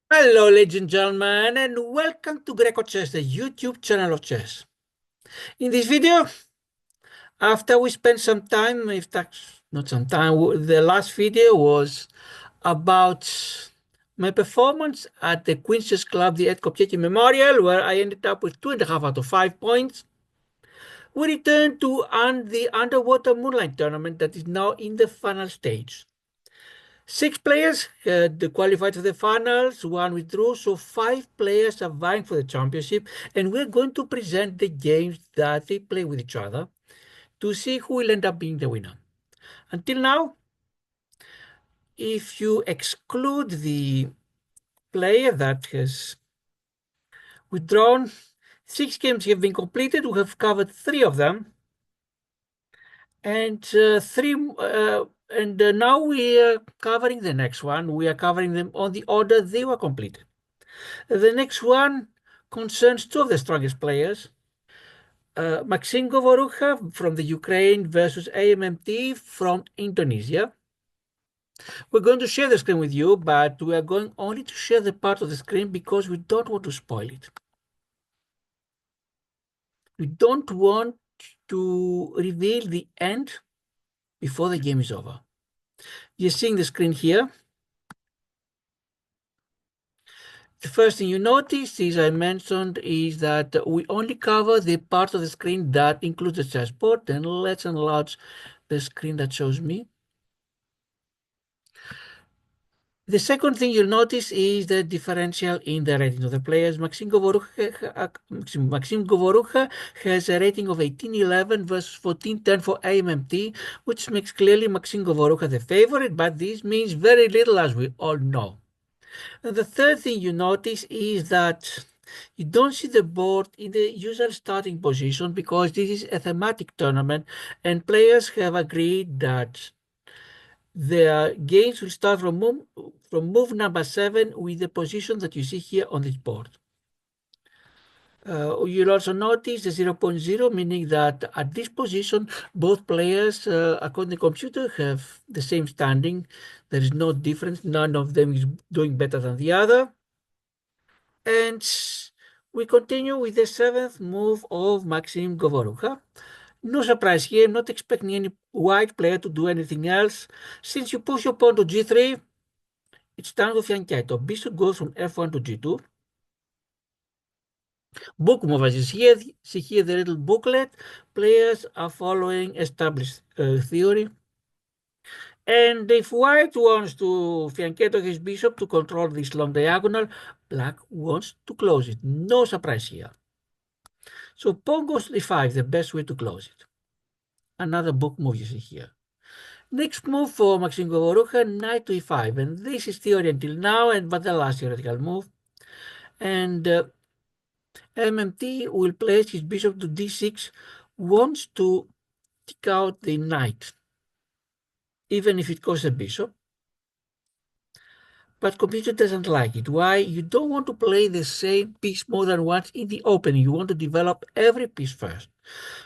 Hello, ladies and gentlemen, and welcome to grecochess, the YouTube channel of chess. In this video, after we spent some time, if that's not some time, the last video was about my performance at the Queen's Chess Club, the Ed Kopcheki Memorial, where I ended up with 2.5 out of 5 points. We returned to the underwater Moonlight Tournament that is now in the final stage. 6 players had qualified for the finals, 1 withdrew, so 5 players are vying for the championship, and we're going to present the games that they play with each other to see who will end up being the winner. Until now, if you exclude the player that has withdrawn, 6 games have been completed. We have covered 3 of them, and now we are covering the next one. We are covering them on the order they were completed. The next one concerns 2 of the strongest players. Maxim Govorukha from the Ukraine versus aimammt from Indonesia. We're going to share the screen with you, but we are going only to share the part of the screen because we don't want to spoil it. We don't want to reveal the end before the game is over. You're seeing the screen here. The first thing you notice, as I mentioned, is that we only cover the part of the screen that includes the chessboard. And let's enlarge the screen that shows me. The second thing you'll notice is the differential in the rating of the players. Maxim Govorukha has a rating of 1811 versus 1410 for aimammt, which makes clearly Maxim Govorukha the favorite, but this means very little, as we all know. And the third thing you notice is that you don't see the board in the usual starting position because this is a thematic tournament and players have agreed that their games will start from move number 7 with the position that you see here on this board. You'll also notice the 0.0, meaning that at this position, both players, according to the computer, have the same standing. There is no difference. None of them is doing better than the other. And we continue with the 7th move of Maxim Govorukha. No surprise here, I'm not expecting any white player to do anything else. Since you push your pawn to g3, it's time to fianchetto. Bishop goes from f1 to g2. Book move, as you see here the little booklet. Players are following established theory. And if white wants to fianchetto his bishop to control this long diagonal, black wants to close it. No surprise here. So pawn goes to d5, the best way to close it. Another book move you see here. Next move for Maxim Govorukha, knight to e5, and this is theory until now, but the last theoretical move. And aimammt will place his bishop to d6, wants to kick out the knight, even if it costs a bishop. But computer doesn't like it. Why? You don't want to play the same piece more than once in the opening. You want to develop every piece first.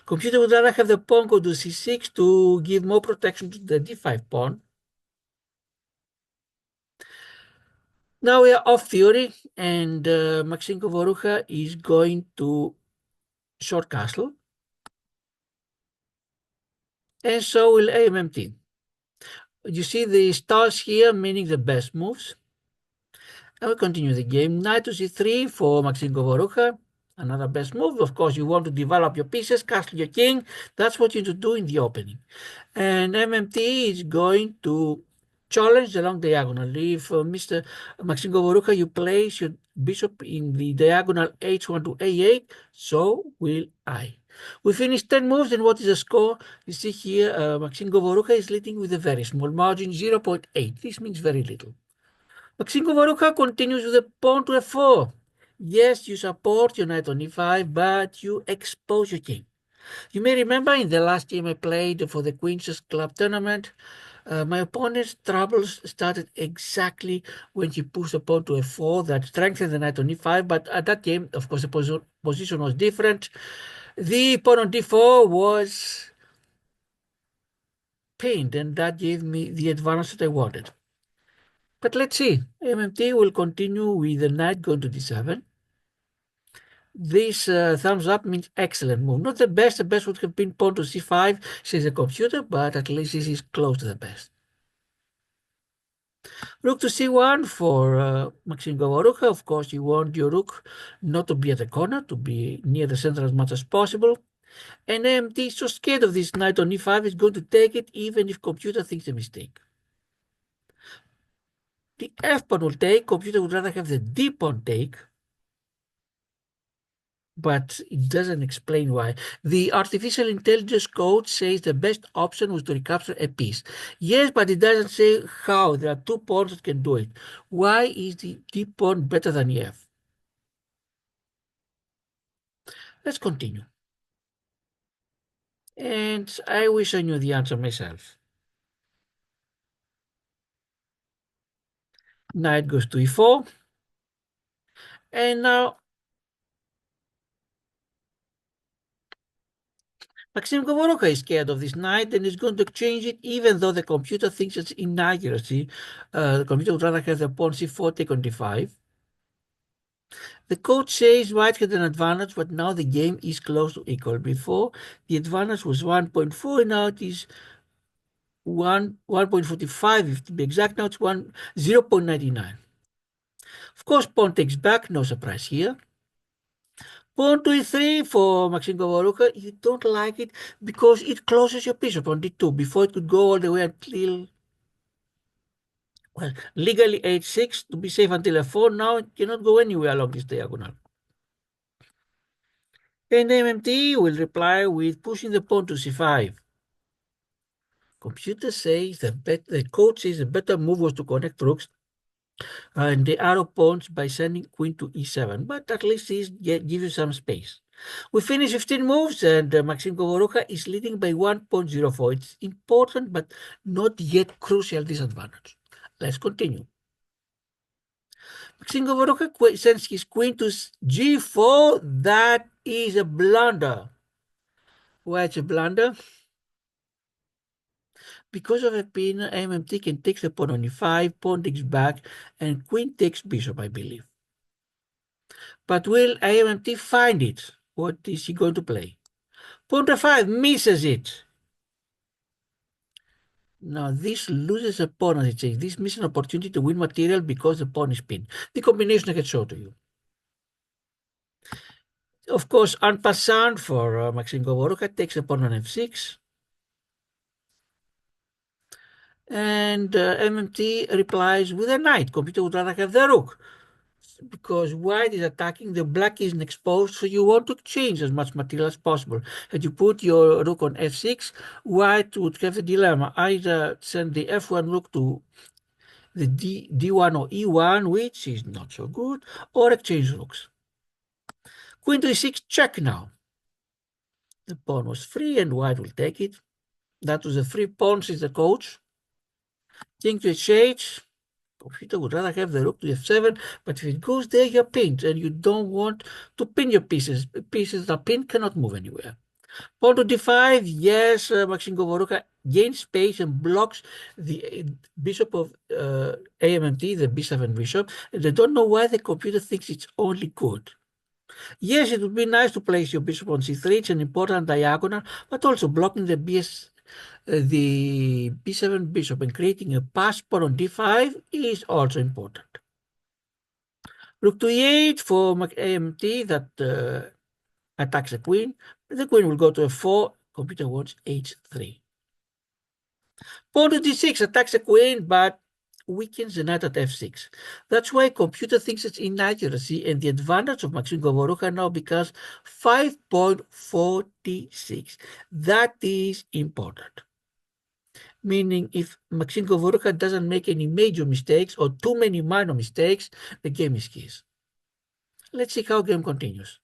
Computer would rather have the pawn go to c6 to give more protection to the d5 pawn. Now we are off theory, and Maxim Govorukha is going to short castle. And so will aimammt. You see the stars here, meaning the best moves. And we continue the game. Knight to c3 for Maxim Govorukha. Another best move. Of course, you want to develop your pieces, castle your king. That's what you need to do in the opening. And aimammt is going to challenge the long diagonal. If Mr. Maxim Govorukha, you place your bishop in the diagonal h1 to a8, so will I. We finished 10 moves, and what is the score? You see here, Maxim Govorukha is leading with a very small margin, 0.8. This means very little. Maxim Govorukha continues with the pawn to f4. Yes, you support your knight on e5, but you expose your king. You may remember in the last game I played for the Queen's Chess Club tournament, my opponent's troubles started exactly when he pushed the pawn to f4 that strengthened the knight on e5, but at that game, of course, the position was different. The pawn on d4 was pinned, and that gave me the advantage that I wanted. But let's see. MMT will continue with the knight going to d7. This thumbs up means excellent move. Not the best. The best would have been pawn to c5, says the computer, but at least this is close to the best. Rook to c1 for Maxim Govorukha. Of course, you want your rook not to be at the corner, to be near the center as much as possible. And MT is so scared of this knight on e5, is going to take it even if computer thinks a mistake. The f pawn will take. Computer would rather have the d pawn take, but it doesn't explain why. The artificial intelligence code says the best option was to recapture a piece. Yes, but it doesn't say how. There are two pawns that can do it. Why is the d pawn better than f? Let's continue. And I wish I knew the answer myself. Knight goes to e4. And now Maxim Govorukha is scared of this knight and is going to exchange it even though the computer thinks it's inaccuracy. The computer would rather have the pawn c4 take on d5. The code says white had an advantage, but now the game is close to equal. Before, the advantage was 1.4, now it is 1.45, if to be exact. Now it's 0.99. Of course, pawn takes back, no surprise here. Pawn to e3 for Maxim Govorukha. You don't like it because it closes your bishop on d2 before it could go all the way until, well, legally h6 to be safe until f4. Now it cannot go anywhere along this diagonal. And MMT will reply with pushing the pawn to c5. Computer says the code says the better move was to connect rooks and the arrow pawns by sending queen to e7, but at least this gives you some space. We finished 15 moves and Maxim Govorukha is leading by 1.04. It's important but not yet crucial disadvantage. Let's continue. Maxim Govorukha sends his queen to g4. That is a blunder. Why it's a blunder? Because of a pin, aimammt can take the pawn on e5, pawn takes back, and queen takes bishop, I believe. But will aimammt find it? What is he going to play? Pawn to 5 misses it. Now this loses a pawn, as it says. This misses an opportunity to win material because the pawn is pinned. The combination I can show to you. Of course, en passant for Maxim Govorukha takes the pawn on f6. And MMT replies with a knight. Computer would rather have the rook because white is attacking, the black isn't exposed, so you want to change as much material as possible. Had you put your rook on f6, white would have the dilemma, either send the f1 rook to the d1 or e1, which is not so good, or exchange rooks. Queen to e6, check now. The pawn was free and white will take it. That was a free pawn, says the coach. King to h8. Computer would rather have the rook to f7, but if it goes there, you're pinned, and you don't want to pin your pieces. Pieces that are pinned cannot move anywhere. Pawn to d5, yes, Maxim Govorukha gains space and blocks the bishop of aimammt, the b7 bishop. And they don't know why the computer thinks it's only good. Yes, it would be nice to place your bishop on c3. It's an important diagonal, but also blocking the b7 bishop and creating a pass pawn on d5 is also important. Rook to e8 for aimammt that attacks the queen. The queen will go to f4. Computer wants h3. Pawn to d6 attacks the queen, but weakens the knight at f6. That's why computer thinks it's inaccuracy, and the advantage of Maxim Govorukha now becomes 5.46. That is important. Meaning if Maxim Govorukha doesn't make any major mistakes or too many minor mistakes, the game is his. Let's see how game continues.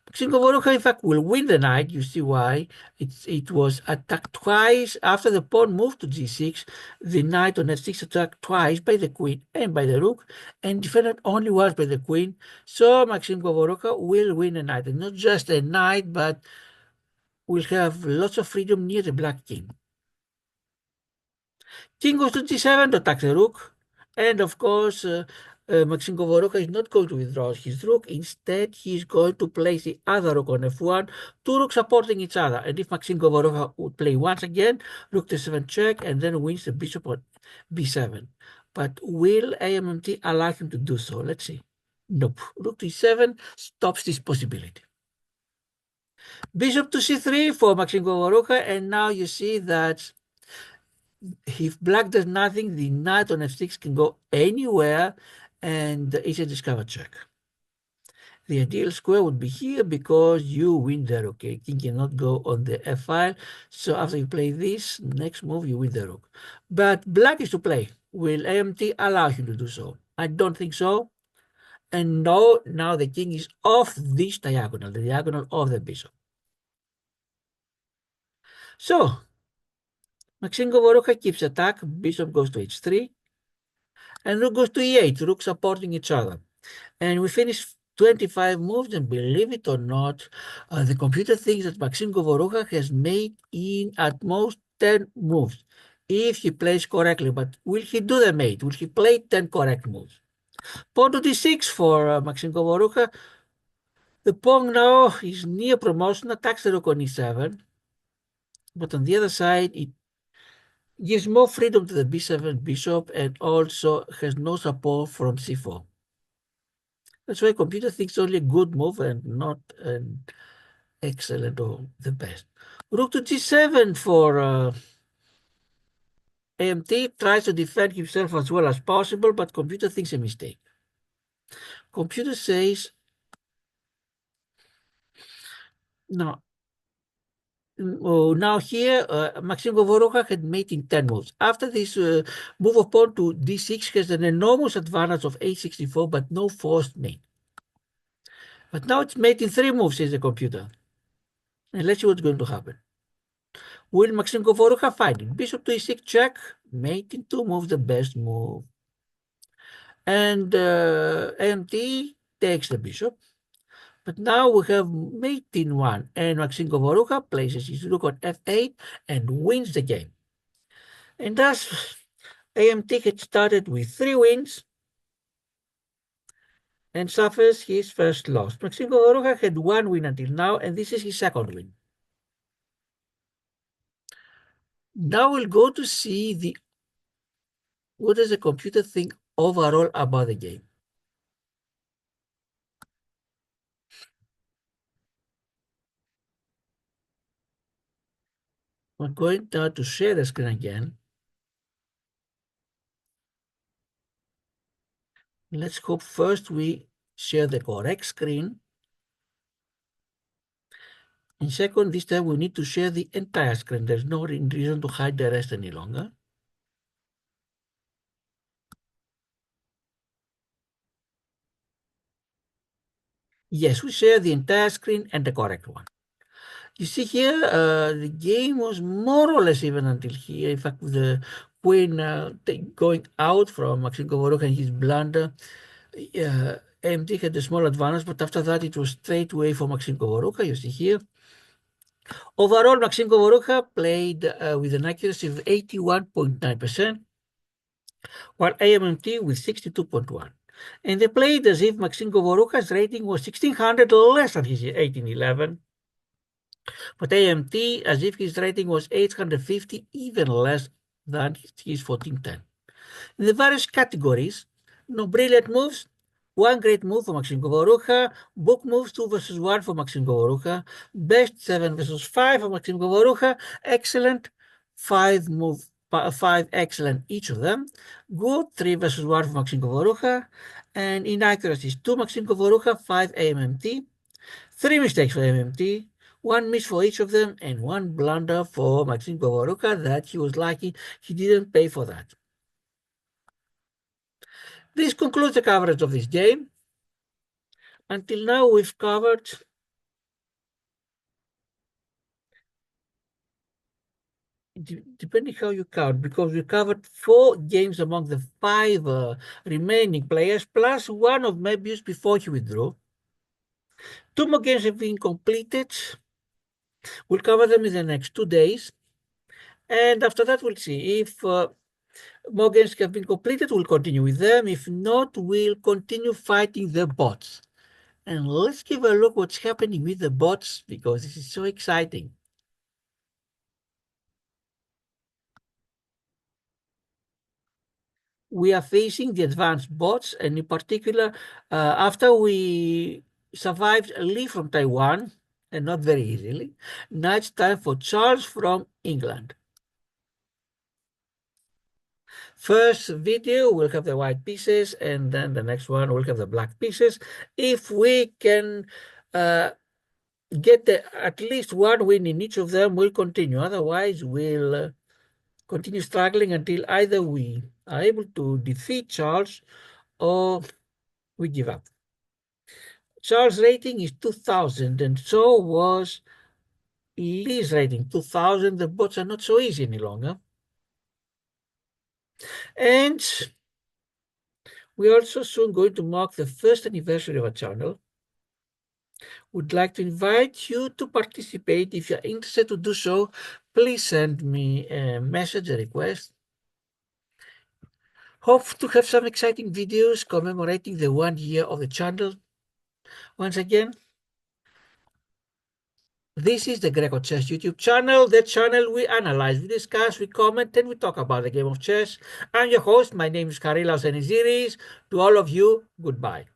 Maxim Govorukha, in fact, will win the knight. You see why. It was attacked twice. After the pawn moved to g6, the knight on f6 attacked twice by the queen and by the rook, and defended only once by the queen. So Maxim Govorukha will win a knight. And not just a knight, but will have lots of freedom near the black king. King goes to g7 to attack the rook. And of course, Maxim Govorukha is not going to withdraw his rook. Instead, he is going to place the other rook on f1, two rooks supporting each other. And if Maxim Govorukha would play once again, rook to 7 check, and then wins the bishop on b7. But will aimammt allow him to do so? Let's see. Nope. Rook to e7 stops this possibility. Bishop to c3 for Maxim Govorukha, and now you see that if black does nothing, the knight on f6 can go anywhere, and it's a discovered check. The ideal square would be here because you win there, okay? King cannot go on the f file, so after you play this, next move you win the rook. But black is to play. Will aimammt allow him to do so? I don't think so. And no, now the king is off this diagonal, the diagonal of the bishop. So, Maxim Govorukha keeps attack, bishop goes to h3, and rook goes to e8, rook supporting each other. And we finished 25 moves, and believe it or not, the computer thinks that Maxim Govorukha has made in at most 10 moves, if he plays correctly. But will he do the mate? Will he play 10 correct moves? Pawn to d6 for Maxim Govorukha. The pawn now is near promotion, attacks the rook on e7. But on the other side, it gives more freedom to the b7 bishop and also has no support from c4. That's why computer thinks only a good move and not an excellent or the best. Rook to g7 for aimammt, tries to defend himself as well as possible, but computer thinks a mistake. Computer says, no. Oh, now here, Maxim Govorukha had made in 10 moves. After this move of pawn to d6 has an enormous advantage of a64, but no forced mate. But now it's made in 3 moves, says the computer. And let's see what's going to happen. Will Maxim Govorukha find it? Bishop to e6 check, mate in 2 moves, the best move. And aimammt takes the bishop. But now we have mate in 1, and Maxim Govorukha places his rook on f8 and wins the game. And thus, aimammt had started with 3 wins and suffers his first loss. Maxim Govorukha had 1 win until now, and this is his second win. Now we'll go to see what does the computer think overall about the game. I'm going now to share the screen again. Let's hope first we share the correct screen. And second, this time we need to share the entire screen. There's no reason to hide the rest any longer. Yes, we share the entire screen and the correct one. You see here, the game was more or less even until here. In fact, the queen going out from Maxim Govorukha and his blunder, aimammt had a small advantage, but after that it was straight away for Maxim Govorukha. You see here. Overall, Maxim Govorukha played with an accuracy of 81.9%, while aimammt with 62.1%. And they played as if Maxim Govorukha's rating was 1600 less than his 1811. But aimammt as if his rating was 850, even less than his 1410. In the various categories, no brilliant moves, 1 great move for Maxim Govorukha, book moves 2 versus 1 for Maxim Govorukha, best 7 versus 5 for Maxim Govorukha, excellent 5 excellent each of them, good 3 versus 1 for Maxim Govorukha, and inaccuracies 2 Maxim Govorukha, 5 aimammt, 3 mistakes for aimammt, 1 miss for each of them, and 1 blunder for Maxim Govorukha that he was lucky he didn't pay for that. This concludes the coverage of this game. Until now, we've covered depending how you count, because we covered 4 games among the 5 remaining players, plus 1 of Mebius before he withdrew. 2 more games have been completed. We'll cover them in the next 2 days. And after that, we'll see if more games have been completed, we'll continue with them. If not, we'll continue fighting the bots. And let's give a look what's happening with the bots because this is so exciting. We are facing the advanced bots, and in particular, after we survived Lee from Taiwan, and not very easily, now it's time for Charles from England. First video will have the white pieces, and then the next one will have the black pieces. If we can get at least one win in each of them, we'll continue. Otherwise, we'll continue struggling until either we are able to defeat Charles or we give up. Charles' rating is 2000, and so was Lee's rating 2000. The bots are not so easy any longer. And we're also soon going to mark the first anniversary of our channel. Would like to invite you to participate. If you're interested to do so, please send me a message, a request. Hope to have some exciting videos commemorating the 1 year of the channel. Once again, this is the grecochess YouTube channel, the channel we analyze, we discuss, we comment, and we talk about the game of chess. I'm your host. My name is Karylas Eniziris. To all of you, goodbye.